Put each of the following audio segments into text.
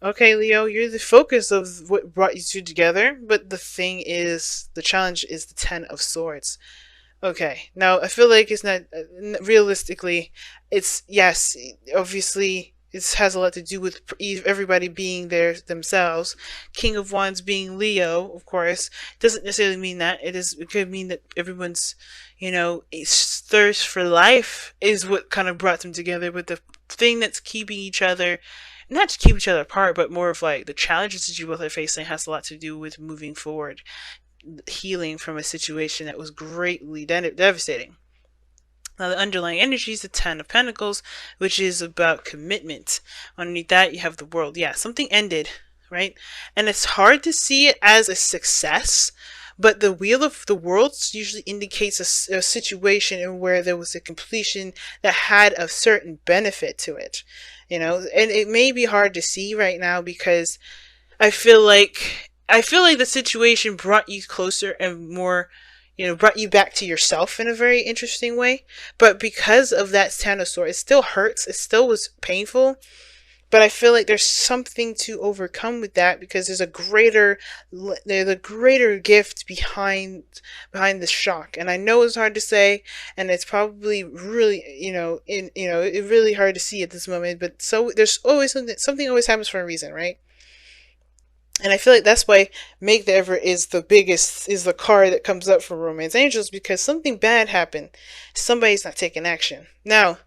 Okay, Leo, you're the focus of what brought you two together, but the thing is, the challenge is the Ten of Swords. Okay, now I feel like it's not realistically. It's yes, obviously it has a lot to do with everybody being there themselves. King of Wands being Leo, of course, doesn't necessarily mean that. It could mean that everyone's, thirst for life is what kind of brought them together. But the thing that's keeping each other, not to keep each other apart, but more of like the challenges that you both are facing, has a lot to do with moving forward, healing from a situation that was greatly devastating. Now, the underlying energy is the Ten of Pentacles, which is about commitment. Underneath that, you have the World. Yeah, something ended, right? And it's hard to see it as a success, but the Wheel of the Worlds usually indicates a situation in where there was a completion that had a certain benefit to it. And it may be hard to see right now because I feel like the situation brought you closer and more, brought you back to yourself in a very interesting way. But because of that Ten of Swords, it still hurts. It still was painful. But I feel like there's something to overcome with that because there's a greater gift behind the shock. And I know it's hard to say, and it's probably really, it's really hard to see at this moment. But so there's always something always happens for a reason, right? And I feel like that's why Make the Effort is the card that comes up for Romance Angels, because something bad happened. Somebody's not taking action. Now,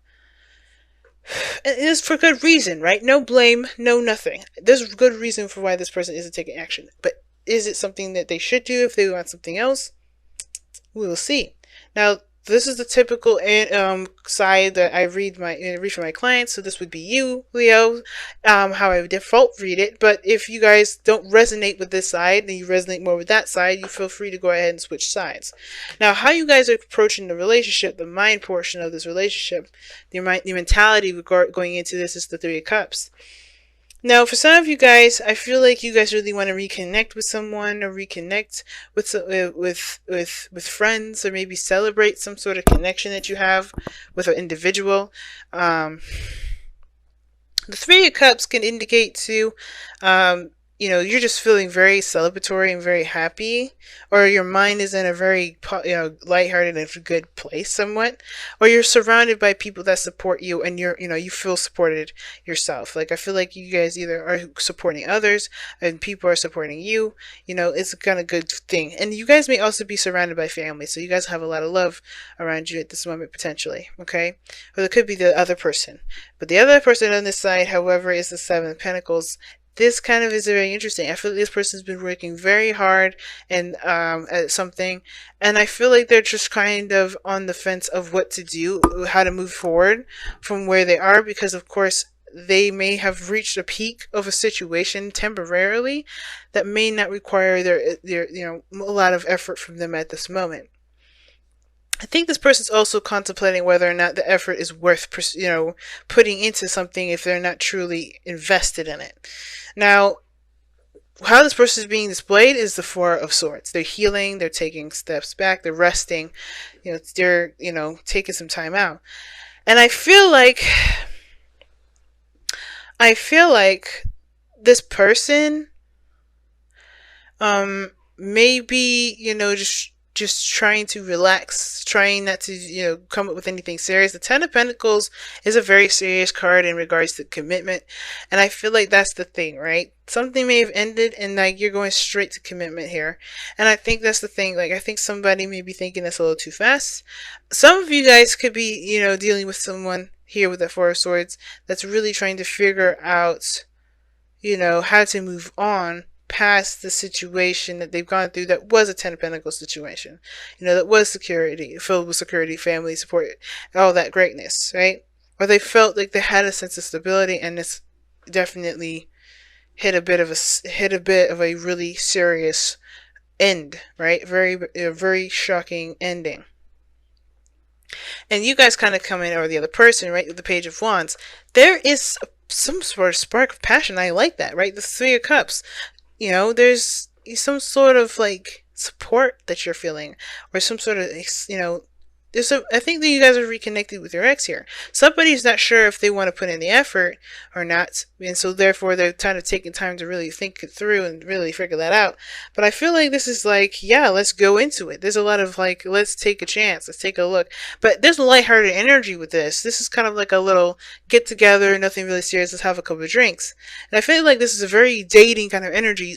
it is for good reason, right? No blame, no nothing. There's a good reason for why this person isn't taking action. But is it something that they should do if they want something else? We will see. Now, this is the typical side that I read for my clients. So this would be you, Leo, how I would default read it. But if you guys don't resonate with this side and you resonate more with that side, you feel free to go ahead and switch sides. Now, how you guys are approaching the relationship, the mind portion of this relationship, the mentality going into this is the Three of Cups. Now, for some of you guys, I feel like you guys really want to reconnect with someone, or reconnect with friends, or maybe celebrate some sort of connection that you have with an individual. The Three of Cups can indicate to you're just feeling very celebratory and very happy, or your mind is in a very, lighthearted and good place somewhat, or you're surrounded by people that support you and you feel supported yourself. Like, I feel like you guys either are supporting others and people are supporting you. It's a kind of good thing. And you guys may also be surrounded by family, so you guys have a lot of love around you at this moment, potentially, okay? Or it could be the other person. But the other person on this side, however, is the Seven of Pentacles. This kind of is very interesting. I feel like this person's been working very hard and at something, and I feel like they're just kind of on the fence of what to do, how to move forward from where they are, because of course they may have reached a peak of a situation temporarily that may not require their a lot of effort from them at this moment. I think this person's also contemplating whether or not the effort is worth, putting into something if they're not truly invested in it. Now, how this person is being displayed is the Four of Swords. They're healing, they're taking steps back, they're resting, they're, taking some time out. And I feel like this person, maybe, just trying to relax, trying not to, come up with anything serious. The Ten of Pentacles is a very serious card in regards to commitment. And I feel like that's the thing, right? Something may have ended and like you're going straight to commitment here. And I think that's the thing. Like, I think somebody may be thinking that's a little too fast. Some of you guys could be, dealing with someone here with that Four of Swords that's really trying to figure out, how to move on past the situation that they've gone through that was a Ten of Pentacles situation. That was security, filled with security, family support, all that greatness, right? Or they felt like they had a sense of stability, and it's definitely hit a bit of a really serious end, right? A very shocking ending. And you guys kind of come in, or the other person, right, with the Page of Wands. There is some sort of spark of passion. I like that, right? The Three of Cups. There's some sort of like support that you're feeling, or some sort of, so I think that you guys are reconnected with your ex here. Somebody's not sure if they want to put in the effort or not, and so therefore they're kind of taking time to really think it through and really figure that out. But I feel like this is like, yeah, let's go into it. There's a lot of like, let's take a chance, let's take a look. But there's a lighthearted energy with this. This is kind of like a little get together, nothing really serious. Let's have a couple of drinks. And I feel like this is a very dating kind of energy.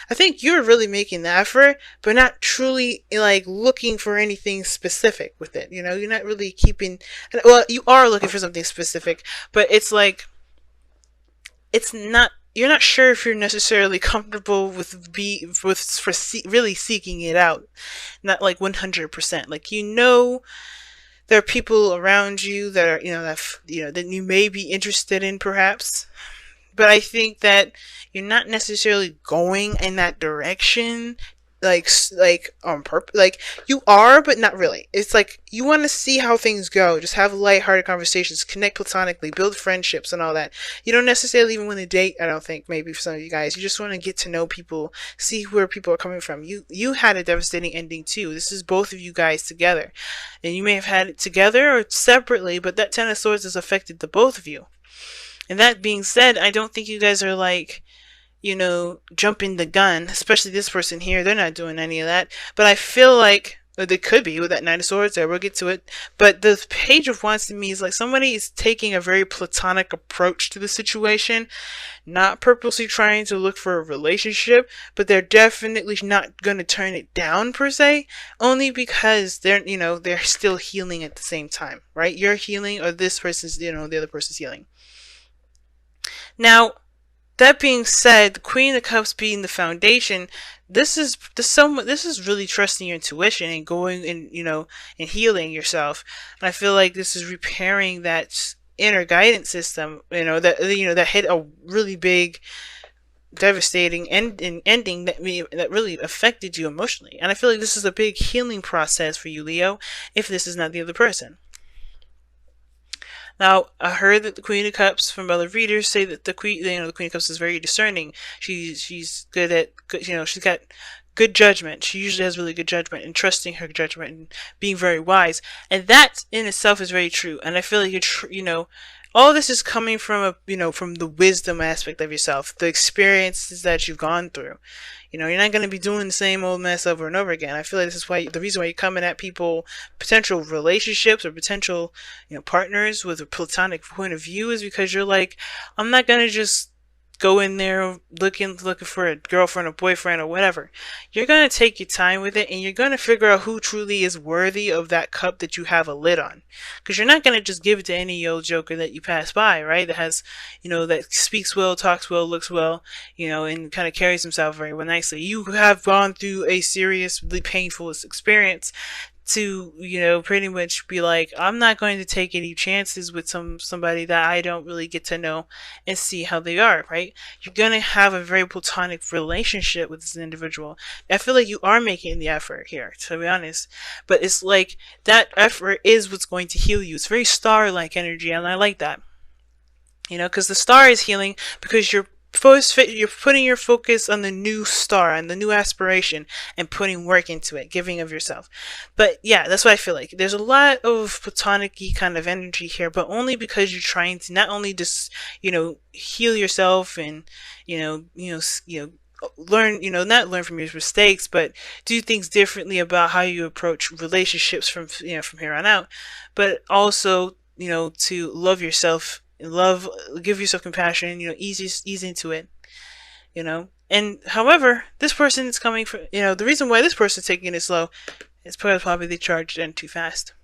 I think you're really making the effort, but not truly like looking for anything specific with it. You know, you're not really keeping, well, you are looking for something specific, but it's like, it's not, you're not sure if you're necessarily comfortable with really seeking it out. Not like 100%. Like, you know, there are people around you that are, that you may be interested in perhaps, but I think that you're not necessarily going in that direction, like on purpose. Like, you are, but not really. It's like you want to see how things go. Just have lighthearted conversations, connect platonically, build friendships, and all that. You don't necessarily even want to date. I don't think, maybe for some of you guys, you just want to get to know people, see where people are coming from. You had a devastating ending too. This is both of you guys together, and you may have had it together or separately, but that Ten of Swords has affected the both of you. And that being said, I don't think you guys are like, jumping the gun, especially this person here. They're not doing any of that. But I feel like, they could be with that Knight of Swords there. We'll get to it. But the Page of Wands to me is like somebody is taking a very platonic approach to the situation, not purposely trying to look for a relationship, but they're definitely not going to turn it down per se, only because they're still healing at the same time, right? You're healing, or this person's, the other person's healing. Now, that being said, the Queen of Cups being the foundation, this is really trusting your intuition and going and healing yourself. And I feel like this is repairing that inner guidance system, that hit a really big, devastating ending that really affected you emotionally. And I feel like this is a big healing process for you, Leo, if this is not the other person. Now, I heard that the Queen of Cups, from other readers, say that the Queen of Cups is very discerning. She's good at, she's got good judgment. She usually has really good judgment, and trusting her judgment and being very wise. And that in itself is very true. And I feel like all this is coming from from the wisdom aspect of yourself, the experiences that you've gone through. You're not going to be doing the same old mess over and over again. I feel like this is the reason why you're coming at people, potential relationships or potential, partners with a platonic point of view, is because you're like, I'm not going to just go in there looking for a girlfriend or boyfriend or whatever. You're going to take your time with it, and you're going to figure out who truly is worthy of that cup that you have a lid on. Because you're not going to just give it to any old joker that you pass by, right? That has, that speaks well, talks well, looks well, and kind of carries himself very well nicely. You have gone through a seriously painful experience to pretty much be like, I'm not going to take any chances with somebody that I don't really get to know and see how they are, right? You're gonna have a very platonic relationship with this individual. I feel like you are making the effort here, to be honest, but it's like that effort is what's going to heal you. It's very star-like energy, and I like that, because the star is healing because you're putting your focus on the new star and the new aspiration and putting work into it, giving of yourself. But yeah, that's what I feel like. There's a lot of platonic-y kind of energy here, but only because you're trying to not only just, heal yourself and, learn, not learn from your mistakes, but do things differently about how you approach relationships from here on out, but also, to love yourself, give yourself compassion, ease into it, and however, this person is coming from, the reason why this person is taking it slow is because probably they charged in too fast.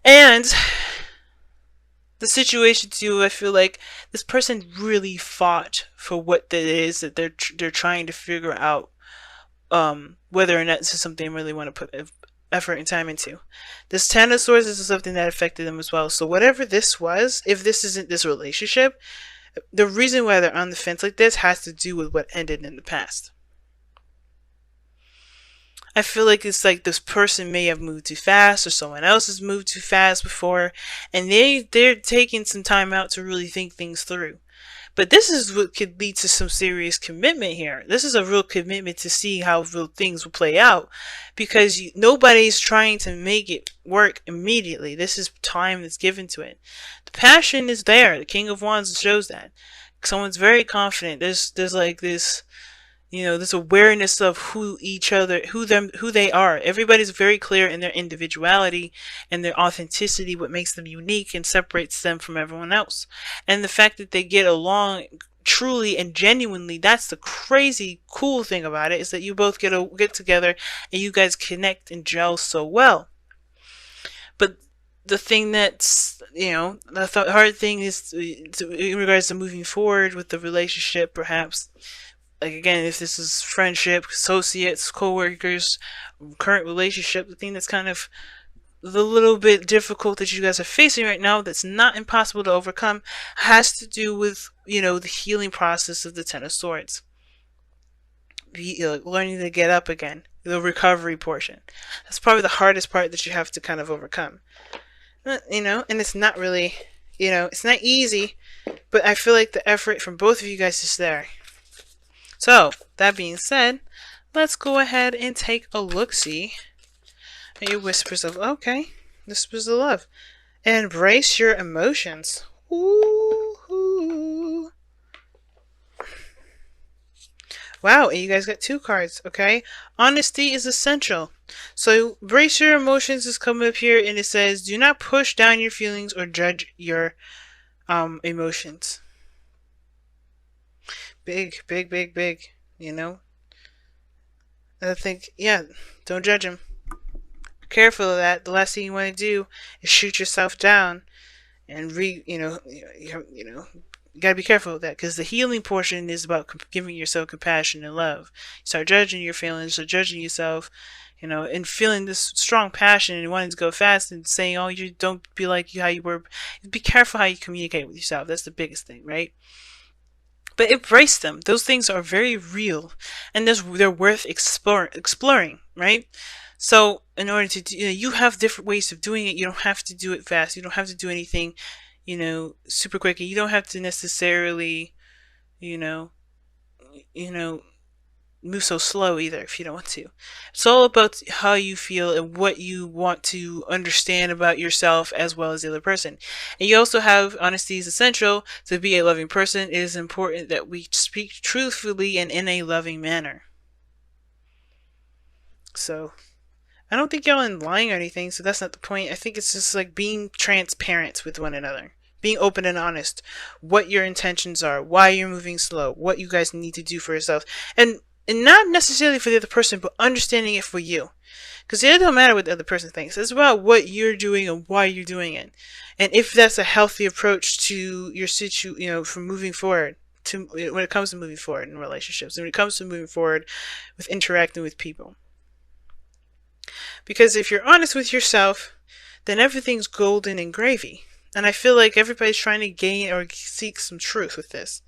And the situation too, I feel like this person really fought for what it is that they're trying to figure out, whether or not this is something they really want to put effort and time into. This Ten of Swords is something that affected them as well. So whatever this was, if this isn't this relationship, the reason why they're on the fence like this has to do with what ended in the past. I feel like it's like this person may have moved too fast, or someone else has moved too fast before, and they're taking some time out to really think things through. But this is what could lead to some serious commitment here. This is a real commitment to see how real things will play out, because nobody's trying to make it work immediately. This is time that's given to it. The passion is there. The King of Wands shows that. Someone's very confident. There's like this, this awareness of who they are. Everybody's very clear in their individuality and their authenticity, what makes them unique and separates them from everyone else. And the fact that they get along truly and genuinely, that's the crazy cool thing about it, is that you both get together and you guys connect and gel so well. But the thing that's, the hard thing is in regards to moving forward with the relationship, perhaps, like, again, if this is friendship, associates, co-workers, current relationship, the thing that's kind of the little bit difficult that you guys are facing right now, that's not impossible to overcome, has to do with, the healing process of the Ten of Swords. Learning to get up again, the recovery portion. That's probably the hardest part that you have to kind of overcome. And it's not really, it's not easy, but I feel like the effort from both of you guys is there. So, that being said, let's go ahead and take a look-see at your whispers of, whispers of love. And embrace your emotions. Ooh. Wow, and you guys got 2 cards, okay? Honesty is essential. So, embrace your emotions is coming up here, and it says, do not push down your feelings or judge your emotions. Big. I think, don't judge him. Be careful of that. The last thing you want to do is shoot yourself down, and you gotta be careful of that, because the healing portion is about giving yourself compassion and love. You start judging your feelings, or judging yourself, and feeling this strong passion and wanting to go fast and saying, oh, you don't be like how you were. Be careful how you communicate with yourself. That's the biggest thing, right? But embrace them. Those things are very real, and they're worth exploring, right? So in order to do, you have different ways of doing it. You don't have to do it fast. You don't have to do anything, super quick. You don't have to necessarily, move so slow either if you don't want to. It's all about how you feel and what you want to understand about yourself as well as the other person. And you also have honesty is essential to be a loving person. It is important that we speak truthfully and in a loving manner. So I don't think y'all are lying or anything, so that's not the point. I think it's just like being transparent with one another. Being open and honest. What your intentions are. Why you're moving slow. What you guys need to do for yourself. And not necessarily for the other person, but understanding it for you. Because it don't matter what the other person thinks. It's about what you're doing and why you're doing it. And if that's a healthy approach to your for moving forward. When it comes to moving forward in relationships. And when it comes to moving forward with interacting with people. Because if you're honest with yourself, then everything's golden and gravy. And I feel like everybody's trying to gain or seek some truth with this.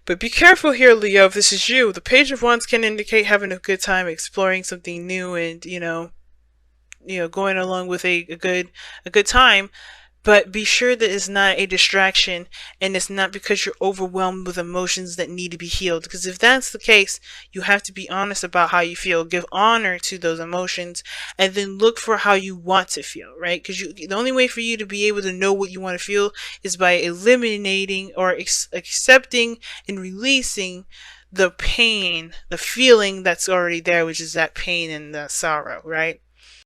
But be careful here, Leo, if this is you. The Page of Wands can indicate having a good time, exploring something new, and, going along with a good time. But be sure that it's not a distraction, and it's not because you're overwhelmed with emotions that need to be healed. Because if that's the case, you have to be honest about how you feel. Give honor to those emotions, and then look for how you want to feel, right? Because the only way for you to be able to know what you want to feel is by eliminating or accepting and releasing the pain, the feeling that's already there, which is that pain and the sorrow, right?